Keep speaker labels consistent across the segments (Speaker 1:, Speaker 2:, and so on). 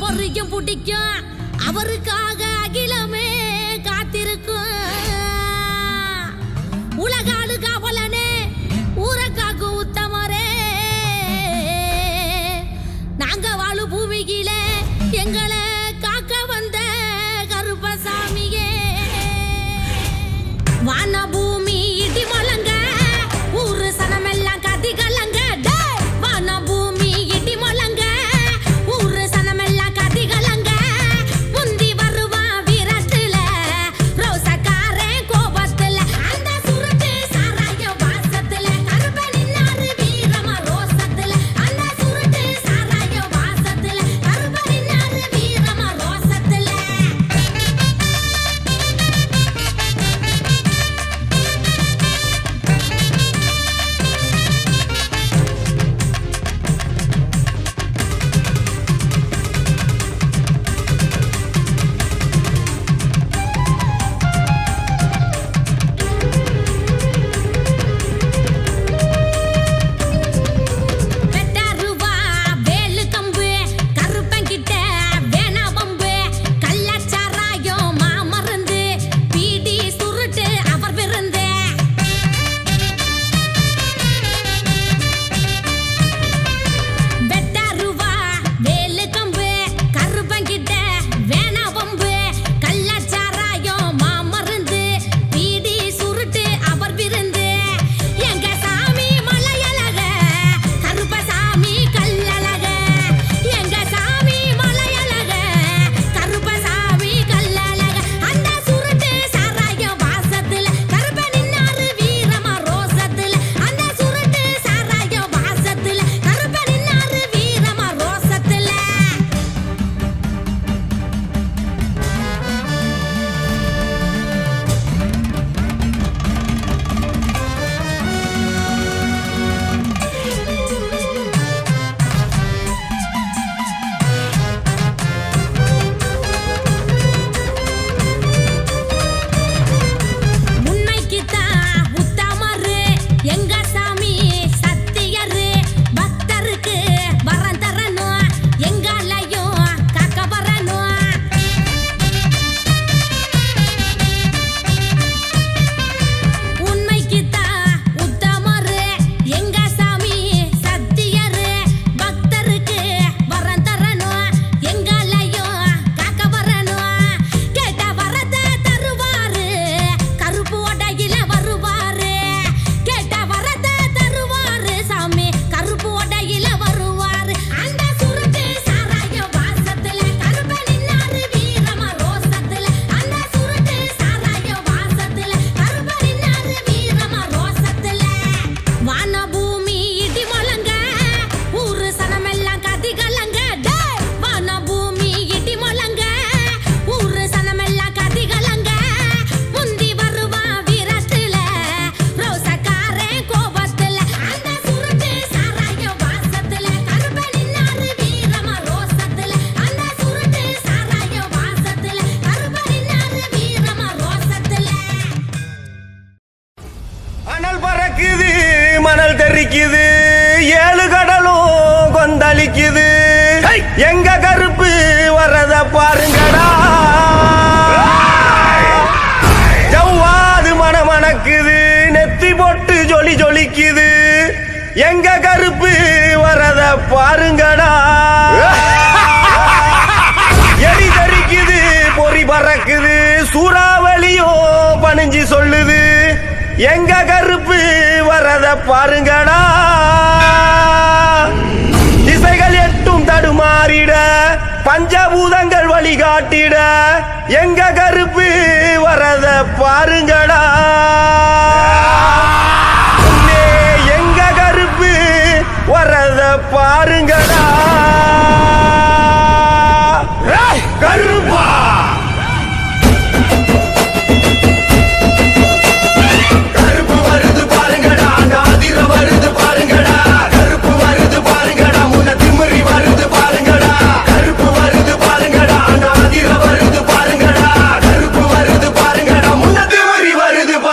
Speaker 1: பொறிக்கும் புடிக்கும் அவருக்காக அகிலமே காத்திருக்கும் உலகாடு காவலனே ஊரக்காக்கு உத்தமரே நாங்க வாழு பூமியிலே எங்களை காக்க வந்த கருப்பசாமியே வான பூமி இடி மலங்க ஊரு சனமெல்லாம் கதி கலங்க வான பூமி இடி மலங்க ஊரு சனமெல்லாம் கதி கலங்க முந்தி வருவா வீரத்துல ரோசக்காரே கோபத்துல அந்த சுருட்டு சாராய வாசத்துல கருப்ப நின்னாரு வீரமா ரோசத்துல அந்த சுருட்டு சாராய வாசத்துல கருப்ப நின்னாரு வீரமா ரோசத்துல
Speaker 2: தெரிக்குது, ஏழு கடலும் கொந்தளிக்குது. எங்க கருப்பு வரத பாருங்கடா. ஜவ்வாது மணமணக்குது, நெத்தி போட்டு ஜொலி ஜொலிக்குது. எங்க கருப்பு வரத பாருங்கடா. எரி தரிக்குது, பொறி பறக்குது, சூறாவளியும் பணிஞ்சு சொல்லுது. எங்க கருப்பு வரத பாருங்கடா. திசைகள் எட்டும் தடுமாறிட, பஞ்சபூதங்கள் வழிகாட்டிட. எங்க கருப்பு வரத பாருங்கடா. எங்க கருப்பு வரத பாருங்கடா. கருப்பா கருப்பு வருது பாருங்கடா, நாதிர வருது பாருங்கடா. கருப்பு வருது பாருங்கடா, முன்ன திமிரி வருது பாருங்கடா. கருப்பு வருது பாருங்கடா, நாதிர வருது பாருங்கடா. கருப்பு வருது பாருங்கடா, முன்ன திமிரி வருது பாருங்கடா.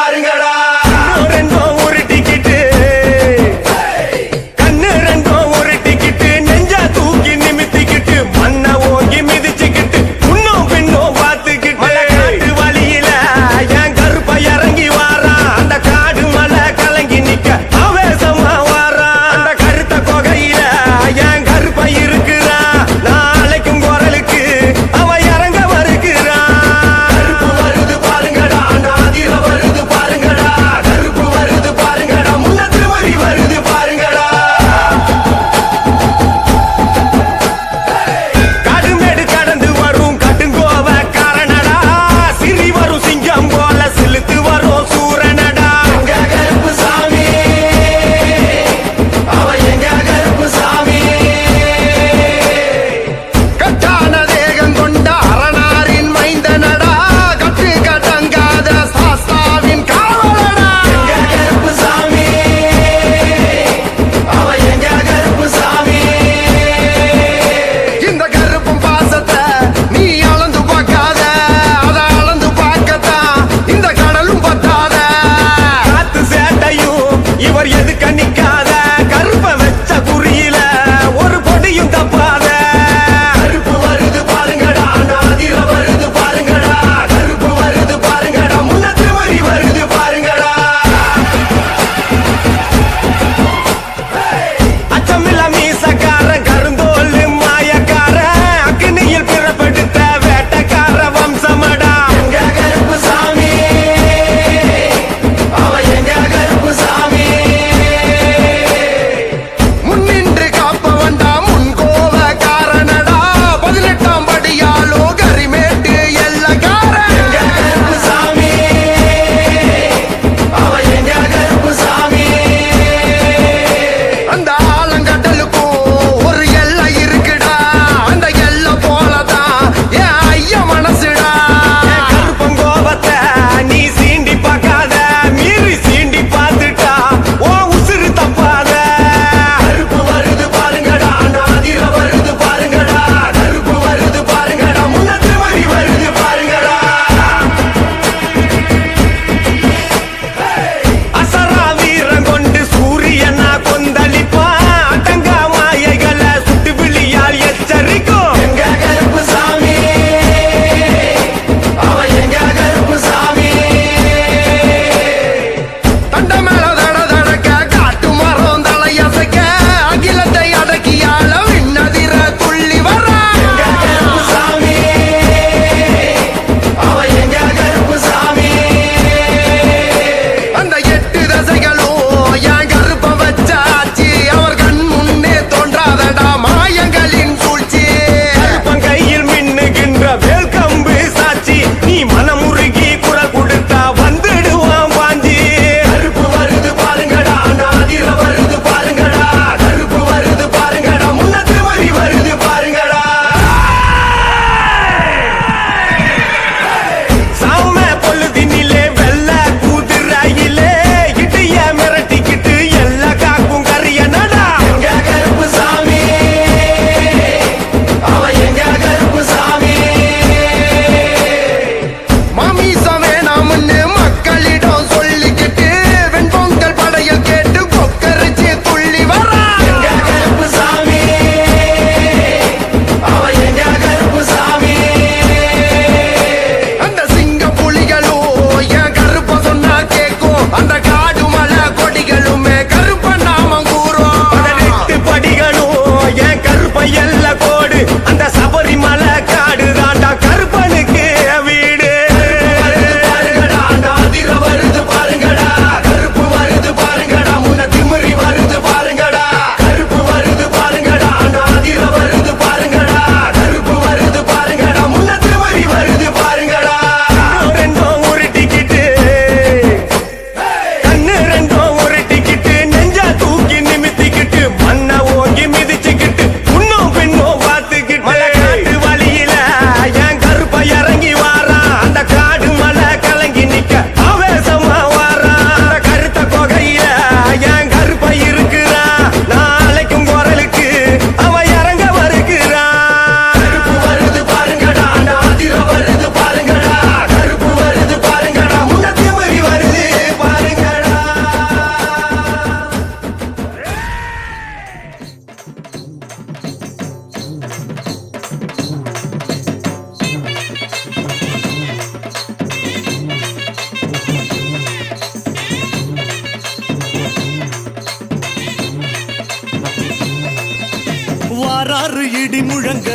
Speaker 3: வாராறு இடி முழங்க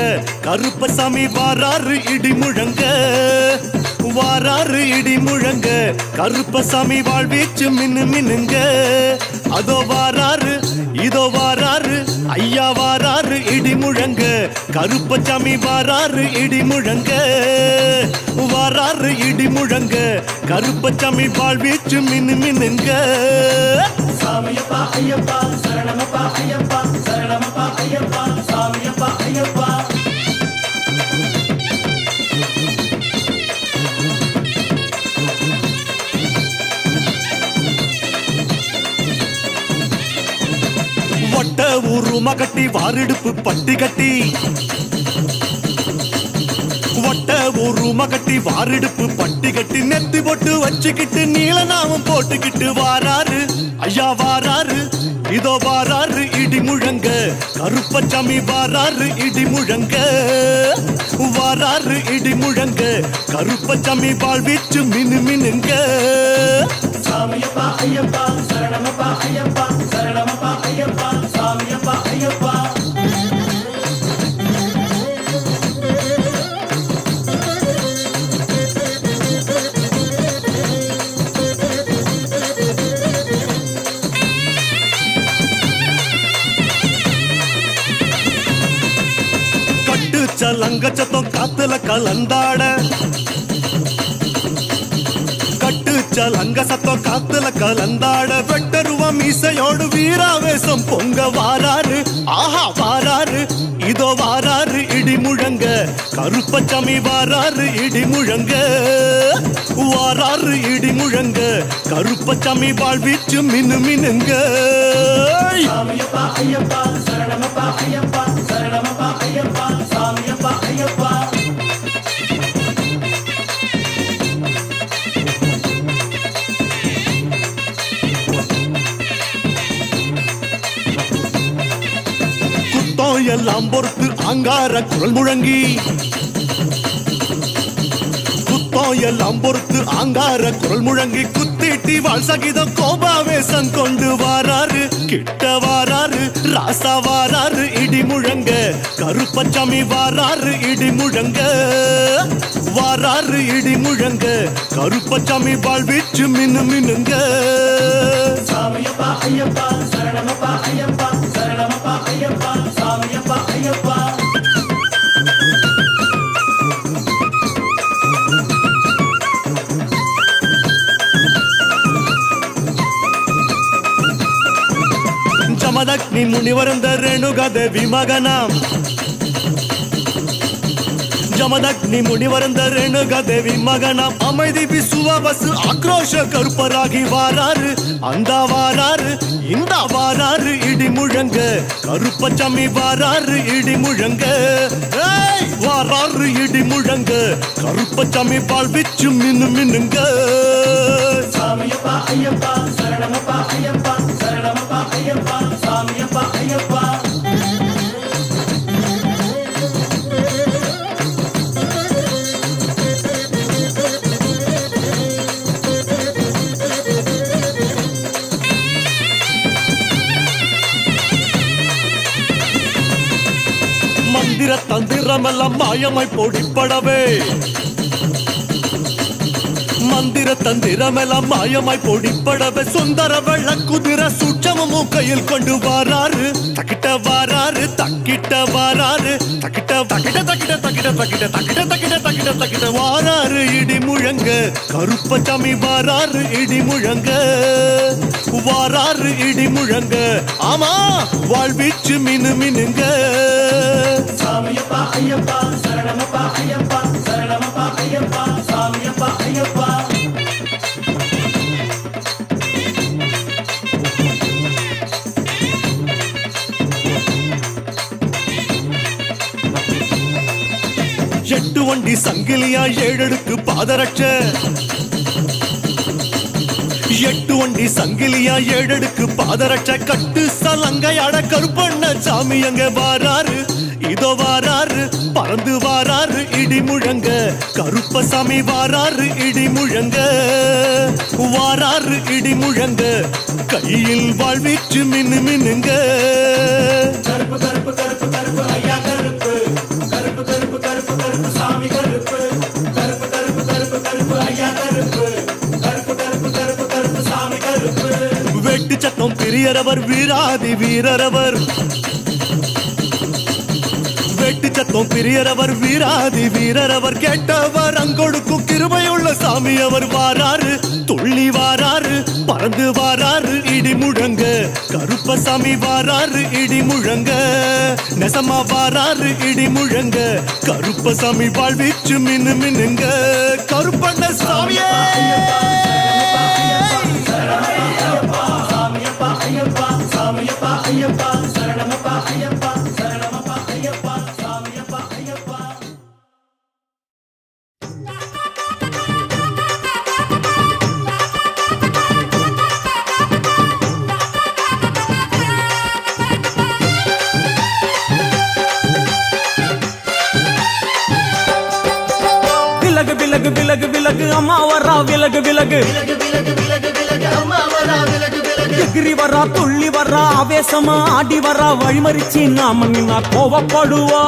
Speaker 3: கருப்பசாமி வாராறு இடி முழங்க வாராறு இடி முழங்க கருப்பசாமி வாழ்வீச்சு மின்னு மின்னுங்க அதோ வாராறு இதோ வாராறு ஐயா வாராறு இடி முழங்க கருப்பசாமி வாராறு இடி முழங்க வாராறு இடி முழங்க கருப்பசாமி வாழ்வீச்சு மின்னு மின்னுங்க
Speaker 2: சாமியப்பா ஐயப்பா சரணமப்பா ஐயப்பா சரணமப்பா ஐயப்பா சாமியப்பா ஐயப்பா
Speaker 3: வட்ட ஊருமா கட்டி வாரிடுப்பு பட்டி கட்டி வட்ட ஊருமா கட்டி வாரிடுப்பு பட்டி கட்டி நெத்தி போட்டு வச்சுக்கிட்டு நீல நாமம் போட்டுக்கிட்டு வாராரு ஐயா வாராரு இதோ வாராரு இடி முழங்க கருப்பசாமி வாராரு இடி முழங்க வாராரு இடி முழங்க கருப்பசாமி வாழ்வீச்சு மினு மினுங்க
Speaker 2: சாமியப்பா ஐயப்பா சரணமப்பா ஐயப்பா சரணமப்பா ஐயப்பா சாமியப்பா ஐயப்பா
Speaker 3: கட்டு சலங்க சத்தம் காத்துல கலந்தாட கட்டுச்சலங்க சத்தம் காத்துல கலந்தாட வெட்டருவ மீசையோடு வீராவேசம் பொங்க வாராரு ஆஹா வாராரு இதோ வாராரு இடி முழங்க கருப்பசாமி வாராரு இடி முழங்க வாராரு இடி முழங்க கருப்பசாமி வாழ்வீச்சு மினு மினுங்க
Speaker 2: சாமியப்பா ஐயப்பா சரணமப்பா ஐயப்பா சரணமப்பா ஐயப்பா சாமியப்பா ஐயப்பா
Speaker 3: குத்தம் எல்லாம் பொறுத்து அங்கார குரல் முழங்கி குத்தம் எல்லாம் பொறுத்து அங்கார குரல் முழங்கி குத்திட்டி வாழ் சகிதம் கோபாவேசம் கொண்டு வாராரு கிட்ட வாராரு ராசா வாராரு இடி முழங்க கருப்பசாமி வாராரு இடி முழங்க வாராரு இடி முழங்க கருப்பசாமி வாழ்வீச்சு மினு மினுங்க
Speaker 2: சாமியப்பா ஐயப்பா சரணமப்பா ஐயப்பா சரணமப்பா ஐயப்பா சாமியப்பா ஐயப்பா
Speaker 3: ಜಮದಗ್ನಿ ಮುನಿವರಂದ ರೇಣುಗದೇವಿ ಮಗನಾಂ ಜಮದಗ್ನಿ ಮುನಿವರಂದ ರೇಣುಗದೇವಿ ಮಗನಾಂ அமைதி விசுவாசு ஆக்ரோஷ கருப்பராகி வாராரு அந்த வாராரு இந்த வாராரு இடி முழங்க கருப்பசாமி வாராரு இடி முழங்க வாராரு இடி முழங்க கருப்பசாமி வாழ்வீச்சு மினு மினுங்க
Speaker 2: சாமியப்பா ஐயப்பா சரணமப்பா ஐயப்பா சரணமப்பா ஐயப்பா சாமியப்பா ஐயப்பா
Speaker 3: மந்திர தந்திரமெல்லாம் மாயமாய் பொடிப்படவே மந்திர தந்திரமெல்லாம் மாயமாய் பொடிப்படவே சுந்தர வெள்ள குதிரை சூட்சமும் கையில் கொண்டு வாராரு தக்கிட்ட வாராரு தக்கிட்ட வாராரு தக்கிட்ட தக்கிட்ட தக்கிட்ட தக்கிட்ட தக்கிட்ட தக்கிட்ட தக்கிட்ட தக்கிட்ட தக்கிட்ட வாராரு இடி முழங்க கருப்பசாமி வாராரு இடி முழங்க வாராரு இடி முழங்க ஆமா வாழ்வீச்சு மினு மினுங்க
Speaker 2: சாமியப்பா ஐயப்பா சரணமப்பா ஐயப்பா சரணமப்பா ஐயப்பா சாமியப்பா ஐயப்பா
Speaker 3: எட்டு வண்டி சங்கிலியா ஏழடுக்கு பாதரட்ச எட்டு வண்டி சங்கிலியா ஏழடுக்கு பாதரட்ச கட்டு சலங்கையாட கருப்பண்ண சாமி அங்க வாராரு இதோ வாராரு பறந்து வாராரு இடி முழங்க கருப்பசாமி வாராரு இடி முழங்க வாராரு இடி முழங்க கையில் வாழ்வீச்சு மினு மினுங்க
Speaker 2: கருப்பு கருப்பு கருப்பு கருப்பு
Speaker 3: வெட்டு சத்தம் பிரியரவர் வீராதி வீரரவர் வெட்டு சத்தம் பிரியரவர் வீராதி வீரரவர் கேட்டவர் அங்கொடுக்கும் கிருபையுள்ள சாமி அவர் வாராரு துள்ளி வாராரு பறந்து வாராரு இடி முழங்க கருப்பசாமி வாராரு இடி முழங்க நெசமா வாராரு இடி முழங்க கருப்பசாமி வாழ்விச்சு மின்னு மின்னுங்க கருப்பண்ண சாமியே
Speaker 4: விலகு விலகு விலகு அம்மா வரா விலகு விலகு எகிரி வரா துள்ளி வரா ஆவேசமா ஆடி வரா வழிமறிச்சு நாம நின்னா கோவப்படுவா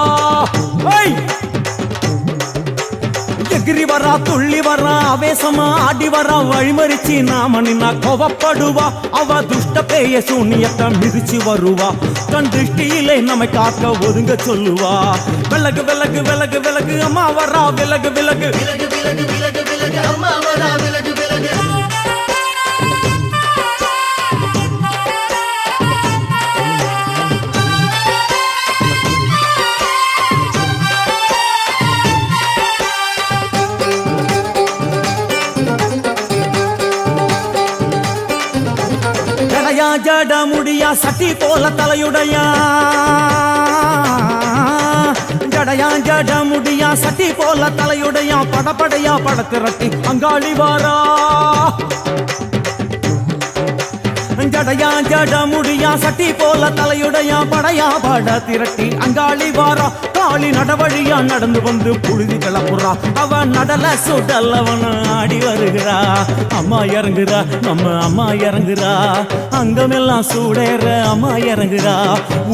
Speaker 4: எகிரி வரா துள்ளி வரா ஆவேசமா ஆடி வரா வழிமறிச்சு நாம நின்னா கோவப்படுவா அவ துஷ்ட பேய சூனியத்தை மிதிச்சு வருவா கண் திருஷ்டியிலே நம்மை காக்க ஒதுங்க சொல்லுவா விலகு விலகு விலகு விலகு அம்மா வரா விலகு விலகு அம்மா வரா விலகு விலகு ஜட முடியா சட்டி போல தலையுடையா ஜடையா ஜட முடியா சட்டி போல தலையுடையா படப்படையா படத்திரட்டி அங்காளி வாரா ஜடையா ஜட முடியா சட்டி போல தலையுடையா படையா பட திரட்டி அங்காளி வாரா காளி நடவழியா நடந்து வந்து புழுதி கிளப்புறா அவ நடல சுடல்லவன ஆடி வருகிறா அம்மா இறங்குறா நம்ம அம்மா இறங்குறா அங்கமெல்லாம் சூடேற அம்மா இறங்குறா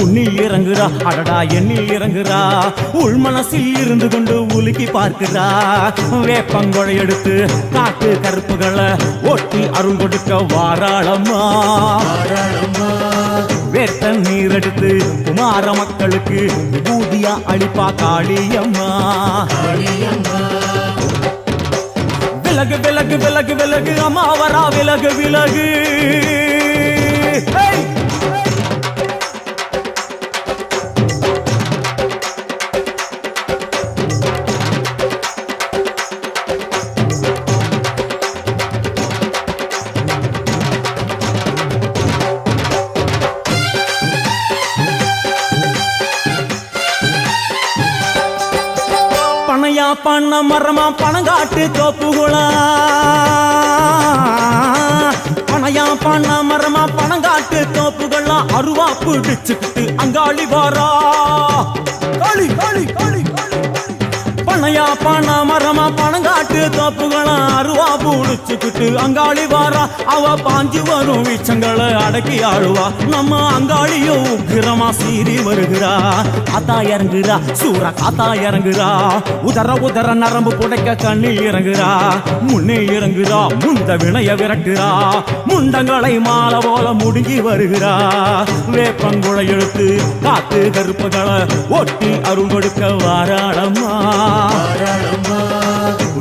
Speaker 4: உன்னில் இறங்குறா அடடா எண்ணில் இறங்குறா உள் மனசில் இருந்து கொண்டு உலுக்கி பார்க்கிறா வேப்பங்கொழை எடுத்து காட்டு கருப்புகளை ஒட்டி அருள் கொடுக்க வாராளம்மா வேட்ட நீர் எடுத்து குமார மக்களுக்கு விபூதியா அளிப்பா காளியம்மா விலகு விலகு விலகு விலகு அம்மா வரா விலகு விலகு பனையா பண்ண மரமா பணங்காட்டு தோப்புகுளா பனையா பண்ண மரமா பணங்காட்டு தோப்புகளா அருவா பிடிச்சுக்கிட்டு அங்காளி வாரா காளி காளி காளி பனையா பண்ண மரமா பணங்காட்டு தோப்புகளா அருவா பிடிச்சுக்கிட்டு அங்காளி வாரா அவ பாஞ்சு வரும் வீச்சங்களை அடக்கி ஆளுவா நம்ம அங்காளியும் உக்கிரமா சீறி வருகிறா காத்தா இறங்குறா சூற காத்தா இறங்குறா உதர உதர நரம்பு புடைக்க கண்ணில் இறங்குறா முன்னே இறங்குறா முந்த வினைய விரட்டுறா முண்டங்களை மாலை போல முடுங்கி வருகிறா வேப்பங்குழை எழுத்து காத்து கருப்புகளை ஒட்டி அருள் கொடுக்க வாராளம்மா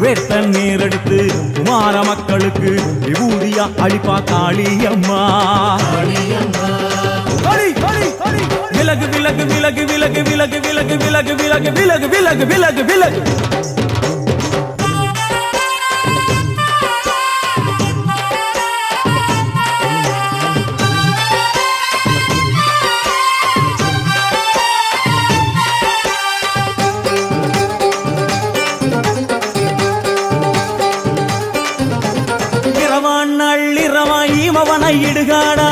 Speaker 4: வேட்ட நீர் எடுத்து குமார மக்களுக்கு விபூதியா அளிப்பா காளியம்மா விலகு விலகு விலகு விலகு விலகு விலகு விலகு விலகு விலகு விலகு விலகு விலகு இமவனை இடுகாடா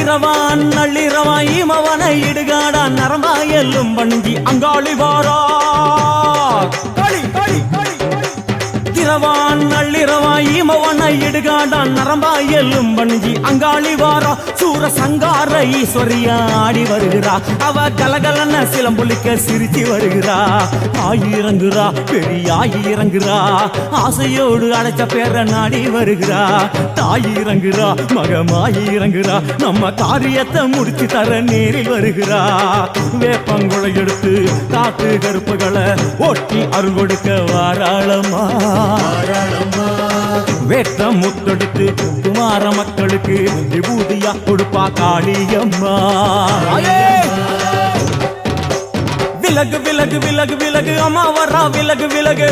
Speaker 4: இரவான் நள்ளிரவா இமவனை இடுகாடா நரம்பா எல்லும் வணங்கி அங்காளி வாரா இரவான் நள்ளிரவா இமவனை இடுகாடா நரம்பா எல்லும் பணிஞ்சி அங்காளி வாரா சூர சங்கார ஈஸ்வரியா ஆடி வருகிறா அவ கலகலன சிலம்புலிக்க சிரிச்சு வருகிறா ஆயிரங்குறா பெரிய ஆயிரங்குறா ஆசையோடு அழைச்ச பேர நாடி வருகிறா தாயிரங்குறா மகமாயிரங்குறா நம்ம காரியத்தை முடிச்சு தர நேரில் வருகிறா வேப்பங்குளை எடுத்து காத்து கருப்புகளை ஓட்டி அருள் கொடுக்க வாராளமா வேட்ட முத்தெடுத்து குமார மக்களுக்கு விபூதியா கொடுப்பா காளியம்மா விலகு விலகு விலகு விலகு அம்மா வரா விலகு விலகு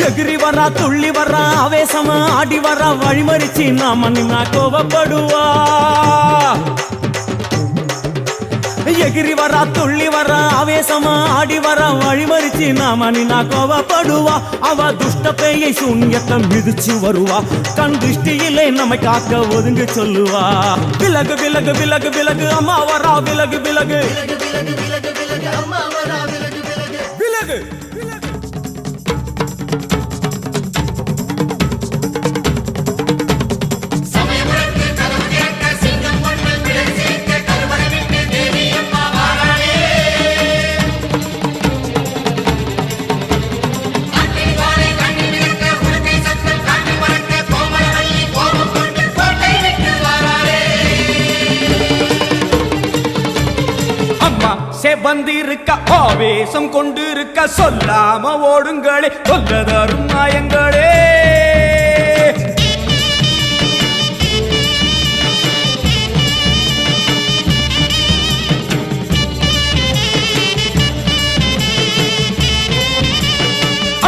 Speaker 4: எகிரி வரா துள்ளி வரா ஆவேசமா ஆடி வரா வழிமறிச்சு நாம நின்னா கோபப்படுவா எகிரி வரா துள்ளி வரா ஆவேசமா ஆடி வரா வழிமறிச்சு நாம நின்னா கோபப்படுவா அவ துஷ்ட பேயை சூன்யத்தை மிதிச்சு வருவா கண் திருஷ்டியிலே நம்மை காக்க ஒதுங்க சொல்லுவா விலகு விலகு விலகு விலகு அம்மா வரா விலகு விலகு விலகு வந்திருக்க ஆவேசம் கொண்டிருக்க சொல்லாம ஓடுங்களே சொல்லதரும் நாயங்களே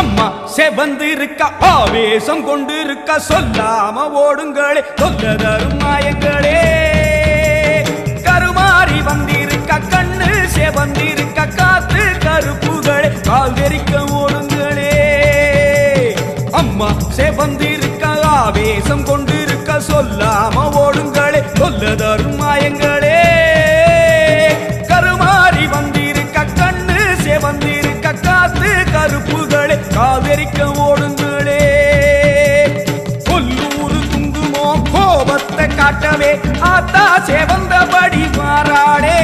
Speaker 4: அம்மா செவந்திருக்க ஆவேசம் கொண்டிருக்க சொல்லாம ஓடுங்களே சொல்லதரும் நாயங்களே கருமாறி வந்திருக்க கண்ணு செவந்திருக்க காத்து கருப்புகளே கால் தெரிக்க ஓடுங்களே அம்மா செவந்திருக்க ஆவேசம் கொண்டிருக்க சொல்லாம ஓடுங்களே சொல்லதரும் மாயங்களே கருமாறி வந்திருக்க கண்ணு செவந்திருக்க காத்து கருப்புகளே கால் தெரிக்க ஓடுங்களே கொல்லூரு குங்குமோ கோபத்தை காட்டவே ஆத்தா செவந்தபடி மாறாடே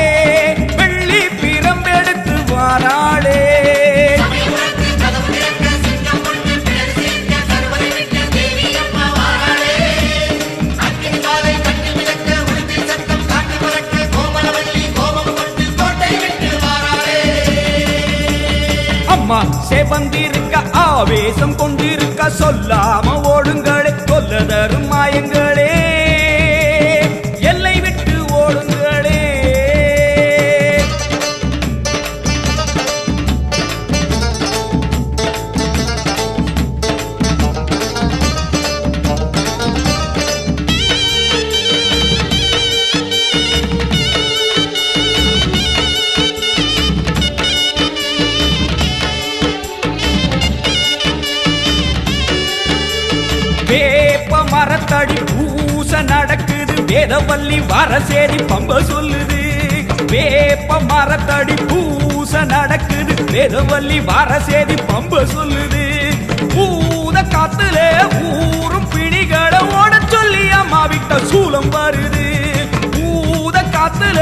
Speaker 4: வெள்ளி பிரம்பெடுத்து வாராளே அம்மா செவந்திருக்க ஆவேசம் கொண்டிருக்க சொல்லாம ஓடுங்களே கொல்லதரும் மாயங்களே எல்லை விட்டு ஓடுங்களே வேப்ப மரத்தடி பூச நடக்குது வேதவல்லி வரசேரி பம்ப சொல்லுது வேப்ப மரத்தடி பூச நடக்குது வேதவல்லி வரசேரி பம்ப சொல்லுது பூத காத்துல ஊரும் பிடிகளை ஓட சொல்லி அம்மா விட்ட சூலம் வருது பூத காத்துல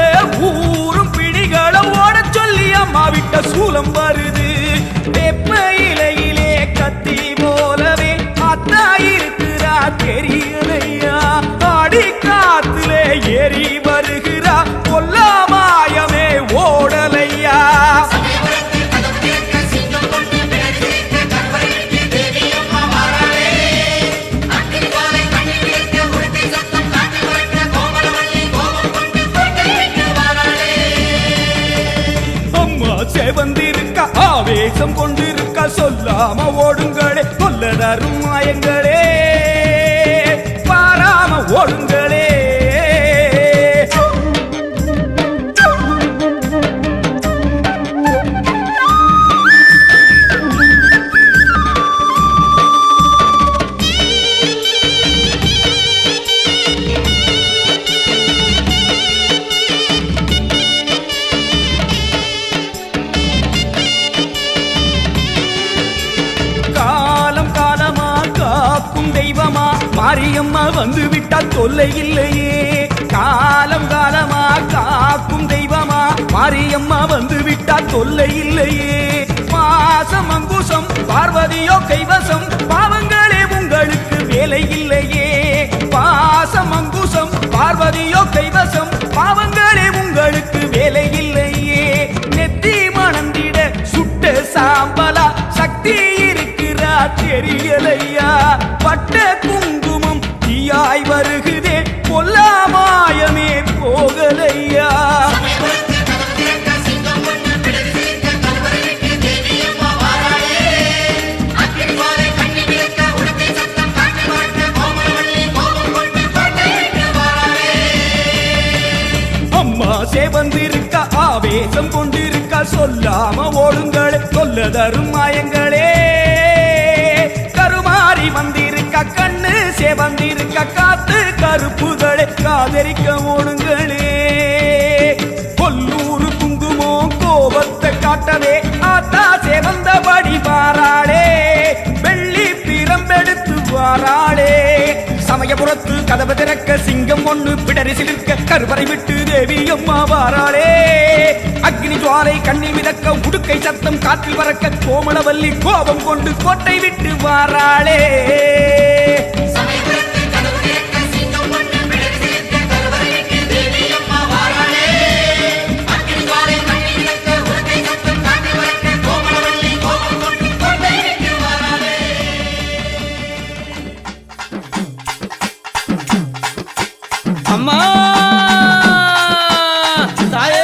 Speaker 4: ஊரும் பிடிகளை ஓட சொல்லி அம்மா விட்ட சூலம் வருது வேப்ப இலையிலே கத்தி போலவே அத்தா இருக்கிறா தெரியலையா ஆடி காத்திலே ஏறி வருகிறா கொல்லாமாயமே ஓடலையா அம்மா செவந்திருக்க ஆவேசம் கொண்டிருக்க சொல்லாம ஓடுங்களே கொல்லதரும் மாயங்களே பாராம ஓடுங்களே காலம் காலமா
Speaker 5: மாரியம்மா வந்து விட்டா தொல்லை இல்லையே காலம் காலமா காக்கும் தெய்வமா மாரியம்மா வந்து விட்டா தொல்லை இல்லையே பாசம் அங்குசம் பார்வதியோ கைவசம் பாவங்களே உங்களுக்கு வேலை இல்லையே பாசம் அங்குசம் பார்வதியோ கைவசம் பாவங்களே உங்களுக்கு வேலை இல்லையே நெத்தி மணந்திட சுட்ட சாம்பலா சக்தி இருக்கிறா தெரியலையா பட்ட குங்குமம் தீயாய் வருகுதே பொல்லாமாயமே போகலையா வந்திருக்க ஆவேசம் கொண்டிருக்க சொல்லாம ஓடுங்களே சொல்ல தரும் மாயங்களே கருமாறி வந்திருக்க கண்ணு சேவந்திருக்க காத்து கருப்புகளே காதரிக்க ஓடுங்களே கொல்லூரு குங்குமோ கோபத்தை காட்டவே ஆத்தா சேவந்தபடி வாராளே வெள்ளி பிரம்பெடுத்து வாராளே சமயபுரத்து கதவு திறக்க சிங்கம் ஒண்ணு பிடரி சிலிர்க்க கருவறை விட்டு தேவி அம்மா வாராளே அக்னி ஜுவாலை கண்ணி மிதக்க உடுக்கை சத்தம் காற்றில் பறக்க கோமளவல்லி கோபம் கொண்டு கோட்டை விட்டு வாராளே அம்மா தாயே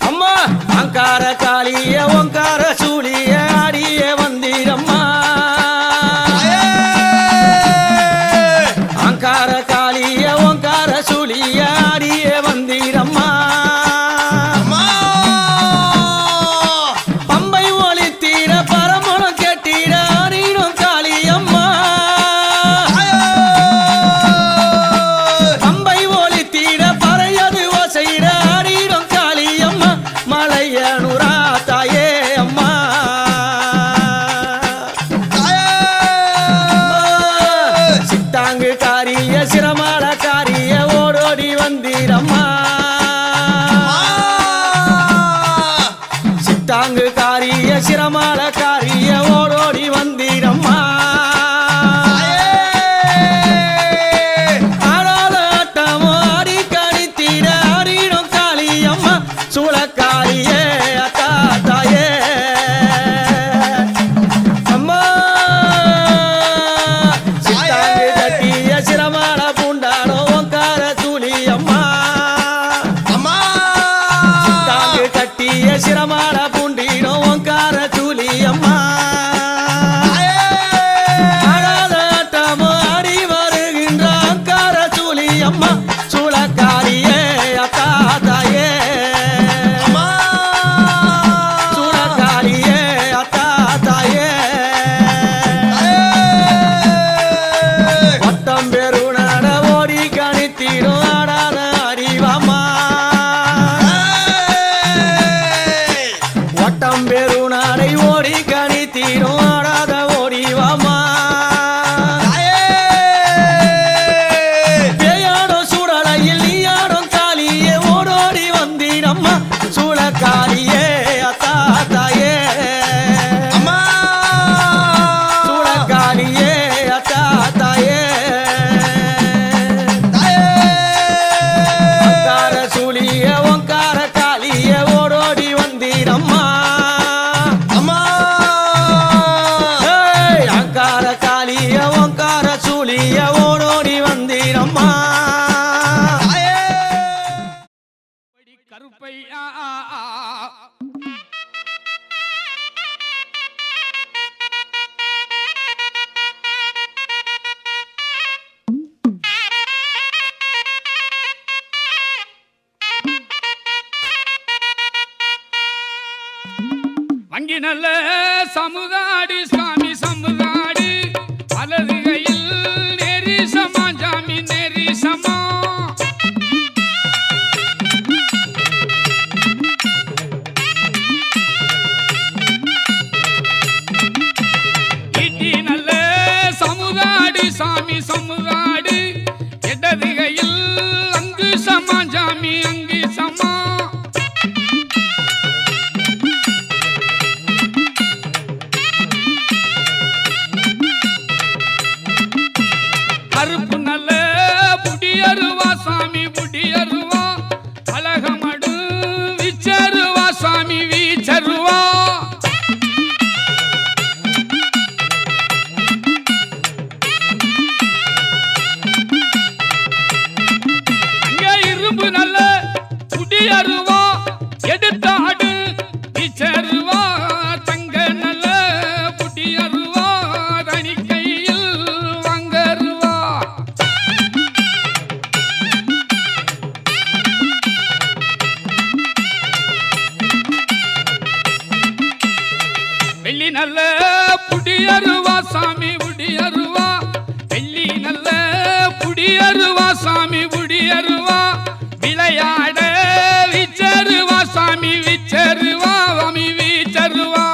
Speaker 5: அம்மா அங்கார காளிய ஓங்கார சூழிய ஆடிய வந்தீரம்மா அங்கார காளிய ஓங்கார சூழிய ஆடிய வந்தீரம்மா பம்பை ஒளித்தீர பரமணம் கேட்டீர சிரமால காரிய ஓடோடி வந்தீரம்மா சித்தாங்கு காரிய சிரமால காரிய ஓடோடி வந்தீரம்மா ஆடாத ஆட்டமோ ஆடி கணித்தீர ஆடிடும் காளியம்மா சூளக்காரியே அத்தா தாயே அம்மா சித்தாங்கு கட்டிய சிரமால பூண்டானோ ஓங்கார சூழி அம்மா சித்தாங்கு கட்டிய சிரமால பூண்டினோ ஓங்கார சூழி அம்மா ஆடாத ஆட்டமோ ஆடி வருகின்ற ஓங்கார சூழி அம்மா சூளக்காரியே அத்தா தாயே சூளக்காரியே அத்தா தாயே பத்தம் பெருநாட ஓடி கணித்தீரும் ஆடாத அறிவாமா வட்டம் பெருநாடை ஓடி கணித்தீரும் ஆடாத ஓடிவாமா பேயாடும் சூழலையில் நீயாடும் காளியே ஓடோடி வந்தீரம்மா சூளக்காரியே அத்தா தாயே சூளக்காரியே அத்தா தாயே ஓங்கார சூழிய ஓங்கார காளிய ஓடோடி வந்தீரம்மா அங்கார காளிய ஓங்கார சூழிய ஓடோடி வந்தீரம்மா கருப்பையா வங்கி நல்ல சமுதாடி சுவாமி சமுதாடி அலது கையில் நெரிசமா ஜாமி நெரிசமா
Speaker 6: நல்ல புடியருவா சாமி புடியருவா வெள்ளி நல்ல புடியருவா சாமி புடியருவா விளையாட விச்சருவா சாமி விச்சருவா சாமி விச்சருவா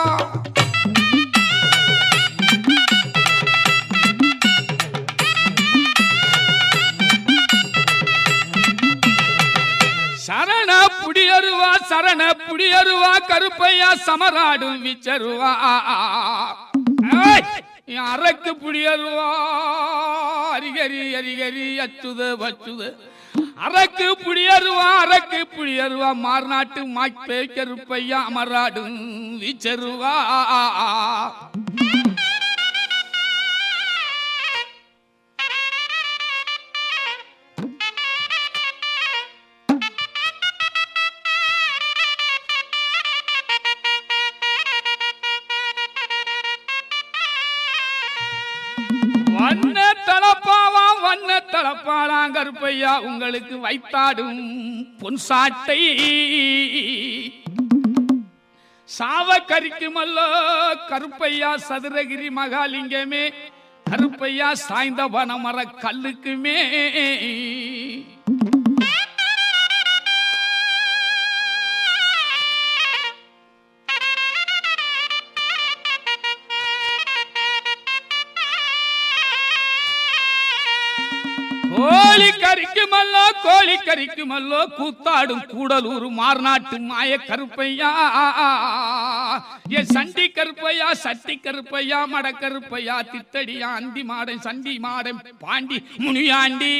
Speaker 6: சரண புடியருவா கருப்பையா சமராடும் விச்சருவா அரக்கு புடியருவா அரிகரி அரிகரி அச்சுத வச்சுத அரக்கு புடியருவா மார்நாட்டு மாய்ப்பே கருப்பையா அமராடும் விச்சருவா வண்ண தளப்பாளாம் கருப்பையா உங்களுக்கு வைத்தாடும் பொன் சாட்டை சாவ கரிக்குமல்லோ கருப்பையா சதுரகிரி மகாலிங்கமே கருப்பையா சாய்ந்த வனமர கல்லுக்குமே கோழி கறிக்குமல்லோ கூத்தாடும் கூடலூர் மார்நாட்டு மாய கருப்பையா என் சண்டி கருப்பையா சட்டி கருப்பையா மட கருப்பையா தித்தடியா அந்தி மாடன் சண்டி மாடன் பாண்டி முனியாண்டி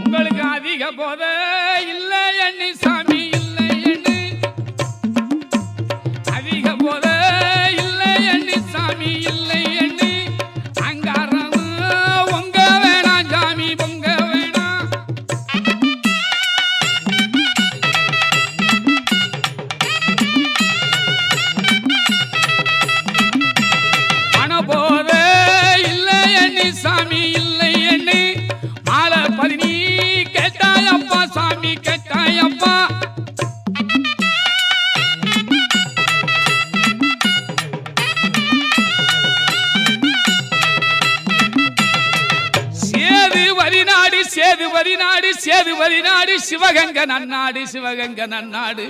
Speaker 6: உங்களுக்கு அதிக போத இல்லை எண்ணி சாமி இல்லை எண்ணு அதிக போத இல்லை எண்ணி சாமி இல்லை எண்ணு அங்காரம் உங்க வேணாம் சாமி பொங்க வேணாம் பண போத இல்லை எண்ணி சாமி இல்லை எண்ணு மாலை பதினி கேட்டாயப்பா சாமி கேட்டாயப்பா சேதுவரி நாடு சிவகங்க நன்னாடு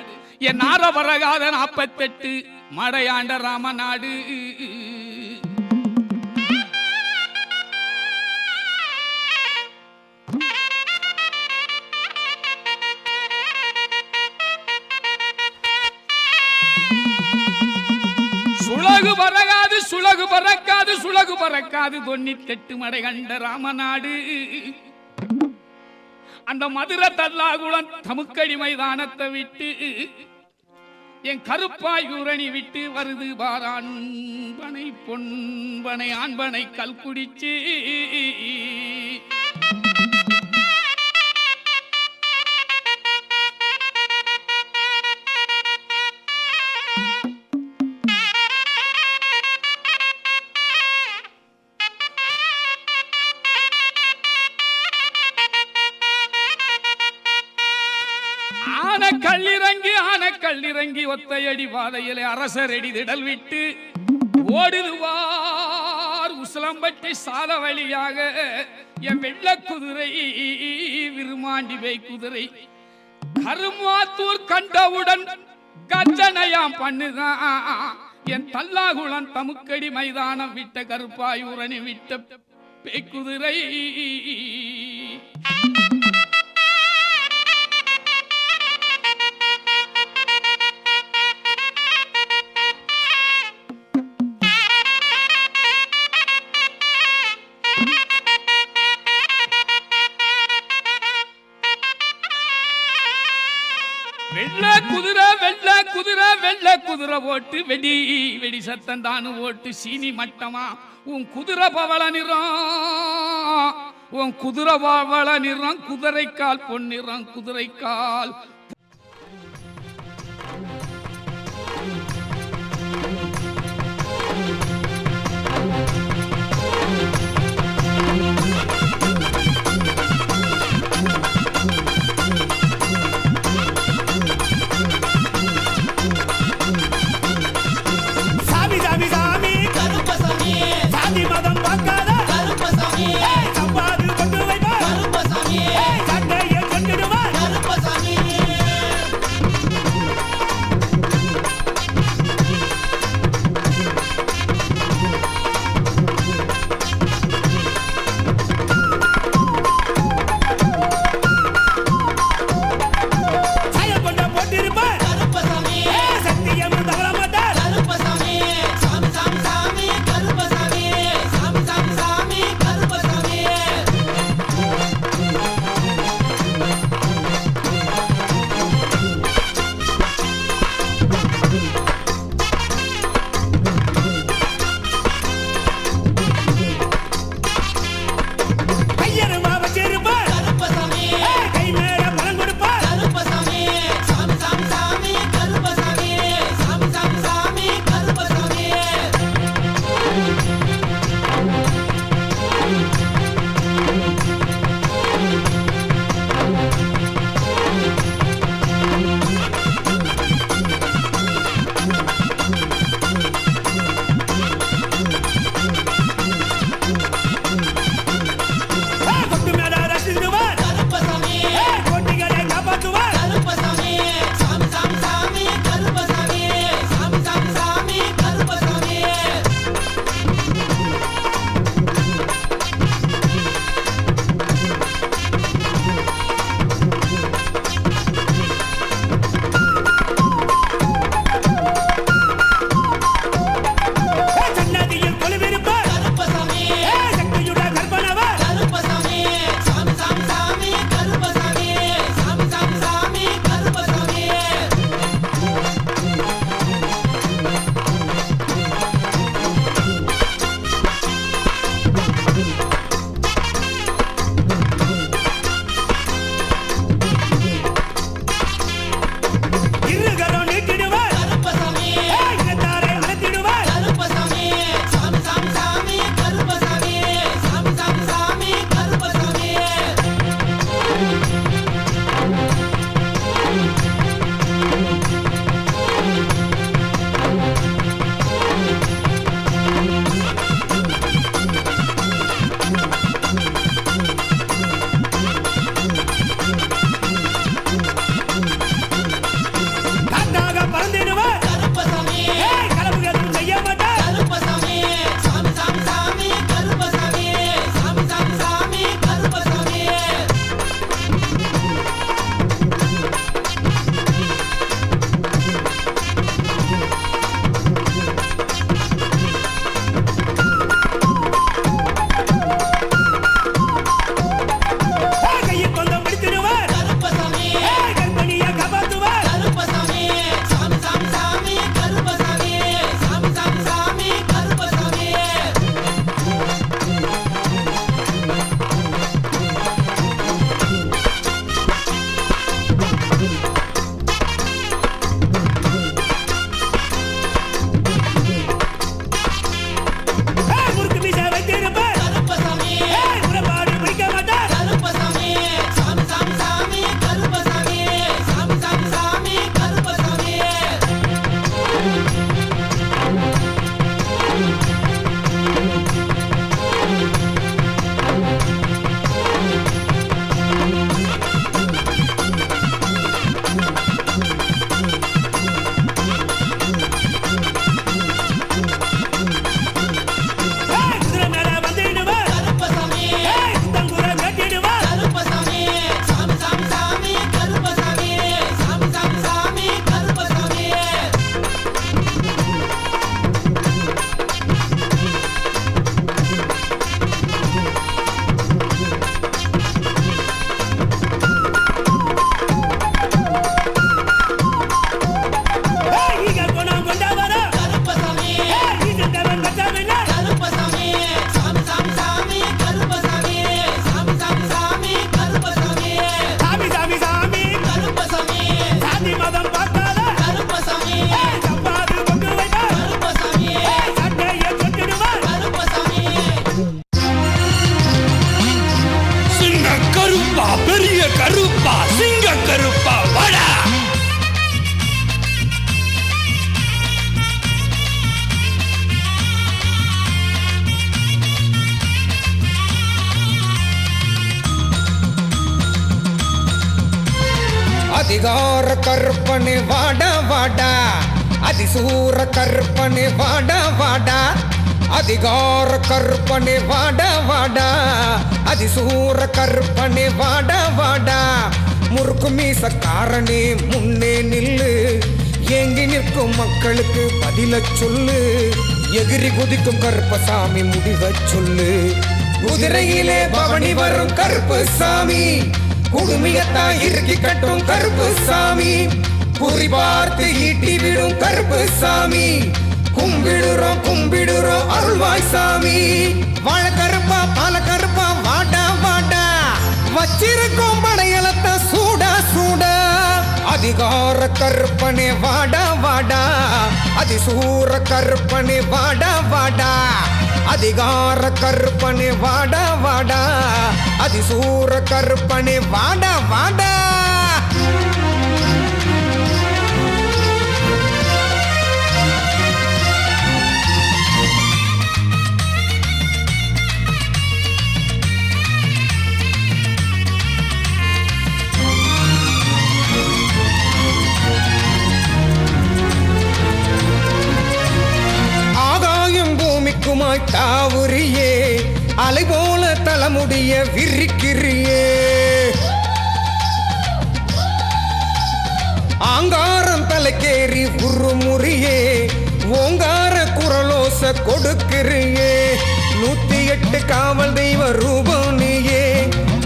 Speaker 6: என் நாரபரகாத 48 மடையாண்ட ராமநாடு சுலகு பறக்காது 98 மடை கண்ட ராமநாடு அந்த மதுரை தல்லாகுளம் தமுக்கடி மைதானத்தை விட்டு என் கருப்பாயூரணி விட்டு வருது பாரான் பனை பொன்பனை ஆண்பனை கல்குடிச்சு கல்லிறங்கி ஒத்தையடி பாதையிலே அரசரடி திடல் விட்டு ஓடுதுவார் உசலம்பட்டி சால வழியாக என் வெள்ள குதிரை விருமாண்டி வை குதிரை கருமாத்தூர் கண்டவுடன் கர்ஜனையாம் பண்ணுதான் என் தல்லாகுளம் தமுக்கடி மைதானம் விட்ட கருப்பாயூரணி விட்ட பேக்குதிரை வெள்ள குதிரை ஓட்டு வெடி சத்தம் தானு ஓட்டு சீனி மட்டமா உன் குதிரை பவள நிறம் குதிரைக்கால் பொன்னிறம் குதிரைக்கால்
Speaker 3: பதம் பார்க்காத
Speaker 7: கருப்பசாமி
Speaker 3: சப்பாது கொண்டு வைத்தா
Speaker 7: கருப்பசாமி
Speaker 3: சட்டைய கொட்டிடுவார்
Speaker 7: கருப்பசாமி
Speaker 3: சிங்க கருப்பா பெரிய கருப்பா சிங்க கருப்பா வாடா
Speaker 5: அதிகார கற்பனை வாடா வாடா அதிசூர கற்பனை வாடா வாடா அதிகார கற்பனை வாடா வாடா அதிசூர கற்பனை வாடா வாடா முறுக்கு மீசக்காரனே முன்னே நில்லு ஏங்கி நிற்கும் மக்களுக்கு பதில சொல்லு எகிரி குதிக்கும் கருப்பசாமி முடிவ சொல்லு குதிரையிலே பவனி வரும் கருப்பசாமி குடுமியத்தான் இறுக்கி கட்டும் கருப்பசாமி குறி பார்த்து ஈட்டி விடும் கருப்பசாமி கும்பிடுறோம் கும்பிடுறோம் அருள்வாய் சாமி வாழ கருப்பா பால கருப்பா வாடா வாடா வச்சிருக்கோம் படையலத்த சூடா சூடா அதிகார கற்பனை வாடா வாடா அதிசூர கற்பனை வாடா வாடா அதிகார கற்பனை வாடா வாடா அதிசூர கற்பனை வாடா வாடா பூமிக்குமாய் தாவுரியே அலை போல தலைமுடிய விரிக்கிறியே ஆங்காரம் தலைக்கேறி உருமுறியே ஓங்கார குரலோச கொடுக்கிறியே 108 காவல் தெய்வ ரூபனியே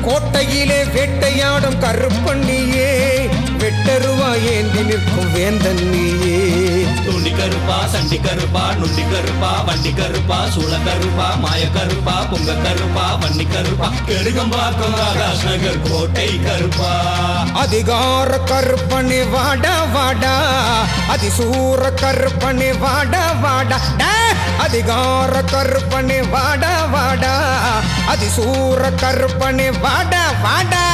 Speaker 5: கோட்டையிலே வேட்டையாடும் கருப்பண்ணியே வெட்டருவா ஏந்தி நிற்கும் வேந்தன் நீயே
Speaker 8: துண்டி கருப்பா சண்டி கருப்பா நுண்டி கருப்பா வண்டி கருப்பா சூள கருப்பா மாய கருப்பா பொங்க கருப்பா வண்டி கருப்பா கெடுகம்பாக்கம் ஆகாஷ் நகர் கோட்டை கருப்பா
Speaker 5: அதிகார கருப்பனே வாடா வாடா அதிசூர கருப்பனே வாடா வாடா அதிகார கருப்பனே வாடா வாடா அதிசூர கருப்பனே வாடா வாடா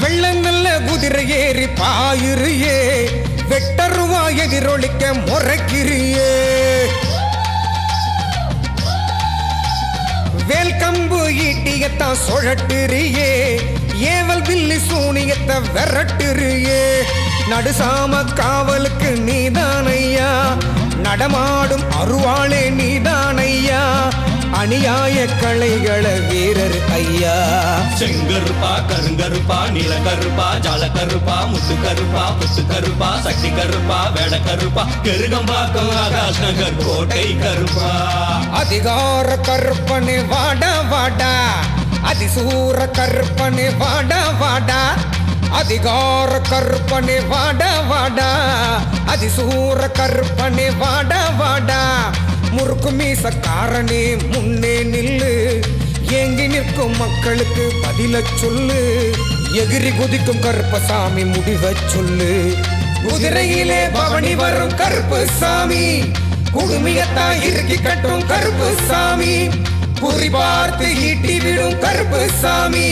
Speaker 5: வெள்ளங்கல்ல குதிரை ஏறி பாயிரியே வெட்டருவா எதிரொலிக்க முறைக்கிறியே வேல்கம்பு ஈட்டியத்தான் சுழட்டுறியே ஏவல் வில்லி சூனியத்தை விரட்டுறியே நடுசாம காவலுக்கு நீதானையா நடமாடும் அருவாளே நீதானையா அநியாய கலைகள வீரர் ஐயா
Speaker 8: செங்கருப்பா கருங்கருப்பா நீல கருப்பா ஜால கருப்பா முத்து கருப்பா புத்து கருப்பா சக்தி கருப்பா வேட கருப்பா கெருகம்பாக்கம் ஆகாஷ் நகர் கோட்டை கருப்பா
Speaker 5: அதிகார கற்பனை வாடா வாடா அதிசூர கற்பனை வாடா வாடா அதிகார கற்பனை வாடா வாடா அதிசூர கற்பனை வாடா வாடா முறுக்கு மீசக்காரனே முன்னே நில்லு ஏங்கி நிற்கும் மக்களுக்கு பதில சொல்லு எகிரி குதிக்கும் கருப்பசாமி முடிவ சொல்லு குதிரையிலே பவனி வரும் கருப்பசாமி குடுமியத்தான் இறுக்கி கட்டும் கருப்பசாமி குறி பார்த்து ஈட்டி விடும் கருப்பசாமி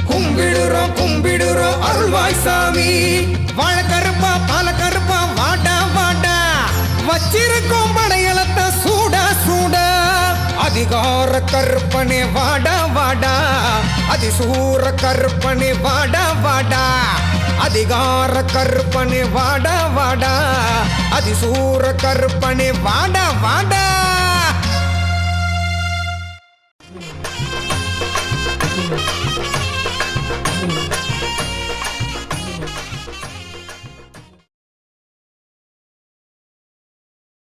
Speaker 5: கும்பிடுறோம் கும்பிடுறோம் அருள்வாய் சாமி வாழ கருப்பா பால கருப்பா வாடா வாடா வச்சிருக்கோம் படையலத்த சூடா சூடா அதிகார கற்பனை வாடா வாடா அதிசூர கற்பனை வாடா வாடா அதிகார கற்பனை வாடா வாடா அதிசூர கற்பனை வாடா வாடா